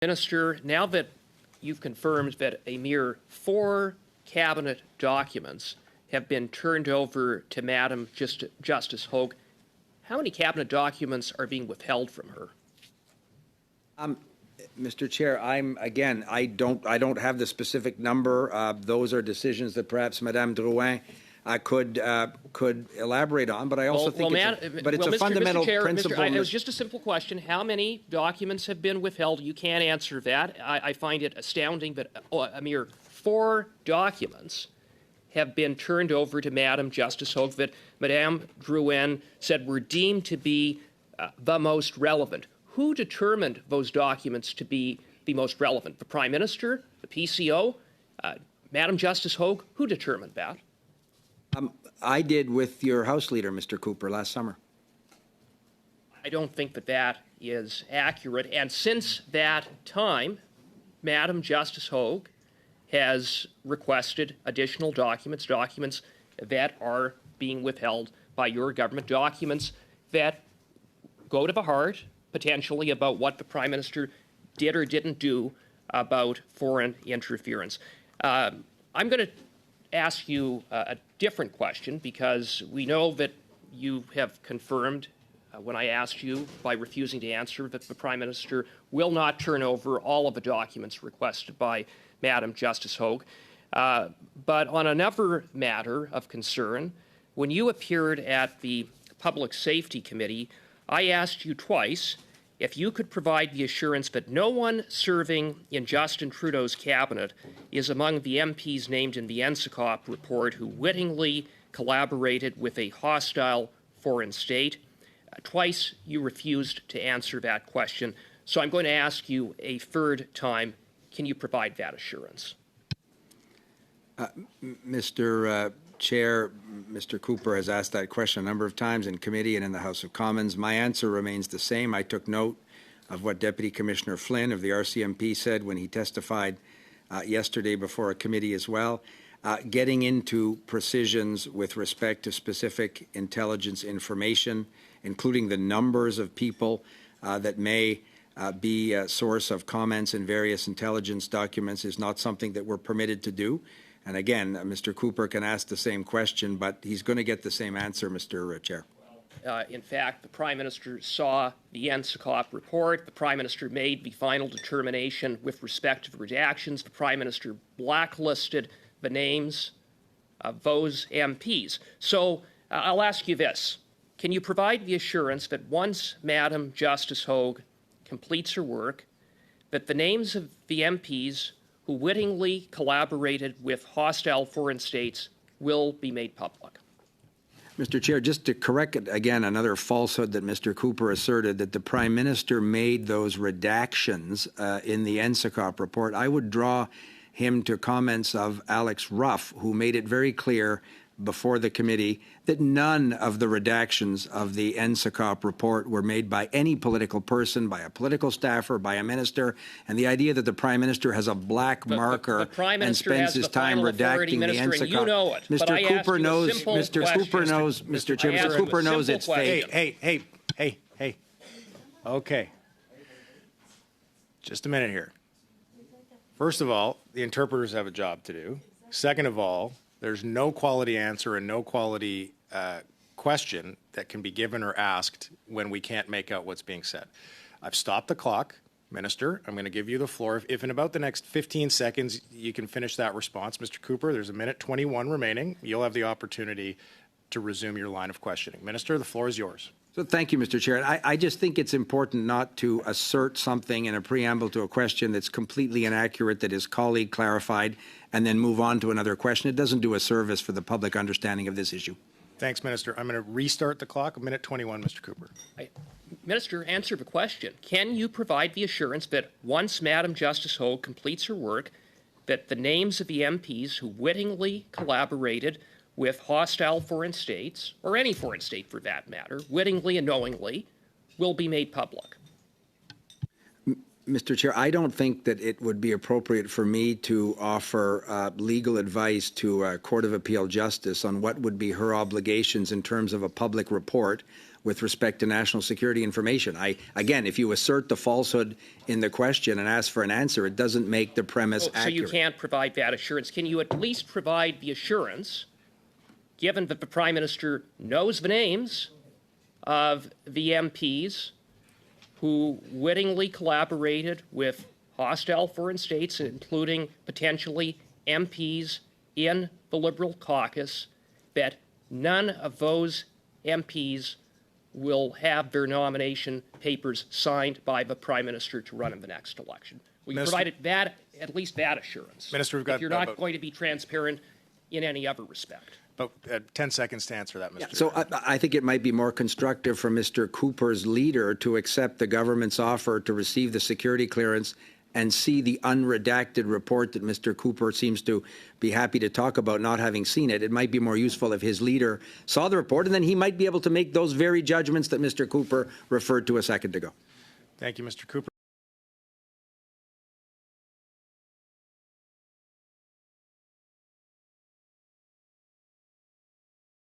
Minister, now that you've confirmed that a mere 4 cabinet documents have been turned over to Madam Justice Hogue, how many cabinet documents are being withheld from her? Mr. Chair, I don't have the specific number. Those are decisions that perhaps Madame Drouin could elaborate on, but I also think it's a fundamental principle. It was just a simple question. How many documents have been withheld? You can't answer that. I find it astounding that a mere 4 documents have been turned over to Madam Justice Hogue that Madame Drouin said were deemed to be the most relevant. Who determined those documents to be the most relevant? The Prime Minister, the PCO, Madam Justice Hogue? Who determined that? I did with your House Leader, Mr. Cooper, last summer. I don't think that that is accurate. And since that time, Madam Justice Hogue has requested additional documents that are being withheld by your government, documents that go to the heart, potentially, about what the Prime Minister did or didn't do about foreign interference. I'm going to ask you a different question, because we know that you have confirmed when I asked you by refusing to answer that the Prime Minister will not turn over all of the documents requested by Madam Justice Hogue. But on another matter of concern, when you appeared at the Public Safety Committee, I asked you twice if you could provide the assurance that no one serving in Justin Trudeau's cabinet is among the MPs named in the NSICOP report who wittingly collaborated with a hostile foreign state. Twice you refused to answer that question, so I'm going to ask you a third time. Can you provide that assurance? Mr. Chair, Mr. Cooper has asked that question a number of times in committee and in the House of Commons. My answer remains the same. I took note of what Deputy Commissioner Flynn of the RCMP said when he testified yesterday before a committee as well. Getting into precisions with respect to specific intelligence information, including the numbers of people that may be a source of comments in various intelligence documents, is not something that we're permitted to do. And again, Mr. Cooper can ask the same question, but he's going to get the same answer, Mr. Chair. In fact, the Prime Minister saw the NSICOP report. The Prime Minister made the final determination with respect to the redactions. The Prime Minister blacklisted the names of those MPs. So I'll ask you this. Can you provide the assurance that once Madam Justice Hogue completes her work, that the names of the MPs who wittingly collaborated with hostile foreign states will be made public? Mr. Chair, just to correct again another falsehood that Mr. Cooper asserted, that the Prime Minister made those redactions in the NSICOP report, I would draw him to comments of Alex Ruff, who made it very clear before the committee that none of the redactions of the NSICOP report were made by any political person, by a political staffer, by a minister, and the idea that the Prime Minister has a black marker and spends his time redacting the NSICOP. You know it, Mr. Cooper knows, Mr. Cooper knows, Mr. Chair, Mr. Cooper knows it's fake. Hey. Okay. Just a minute here. First of all, the interpreters have a job to do. Second of all, there's no quality answer and no quality question that can be given or asked when we can't make out what's being said. I've stopped the clock. Minister, I'm going to give you the floor. If in about the next 15 seconds you can finish that response, Mr. Cooper, there's a minute 21 remaining. You'll have the opportunity to resume your line of questioning. Minister, the floor is yours. So thank you, Mr. Chair. I just think it's important not to assert something in a preamble to a question that's completely inaccurate, that his colleague clarified, and then move on to another question. It doesn't do a service for the public understanding of this issue. Thanks, Minister. I'm going to restart the clock. Minute 21, Mr. Cooper. Minister, answer the question. Can you provide the assurance that once Madam Justice Hogue completes her work, that the names of the MPs who wittingly collaborated with hostile foreign states, or any foreign state for that matter, wittingly and knowingly, will be made public? Mr. Chair, I don't think that it would be appropriate for me to offer legal advice to a Court of Appeal Justice on what would be her obligations in terms of a public report with respect to national security information. Again, if you assert the falsehood in the question and ask for an answer, it doesn't make the premise accurate. So you can't provide that assurance. Can you at least provide the assurance, given that the Prime Minister knows the names of the MPs who wittingly collaborated with hostile foreign states, including potentially MPs in the Liberal caucus, that none of those MPs will have their nomination papers signed by the Prime Minister to run in the next election? Will you provide that, at least that assurance? Minister, we've got if you're not going to be transparent in any other respect. But 10 seconds to answer that, Mr. Yeah, so I think it might be more constructive for Mr. Cooper's leader to accept the government's offer to receive the security clearance and see the unredacted report that Mr. Cooper seems to be happy to talk about, not having seen it. It might be more useful if his leader saw the report, and then he might be able to make those very judgments that Mr. Cooper referred to a second ago. Thank you, Mr. Cooper.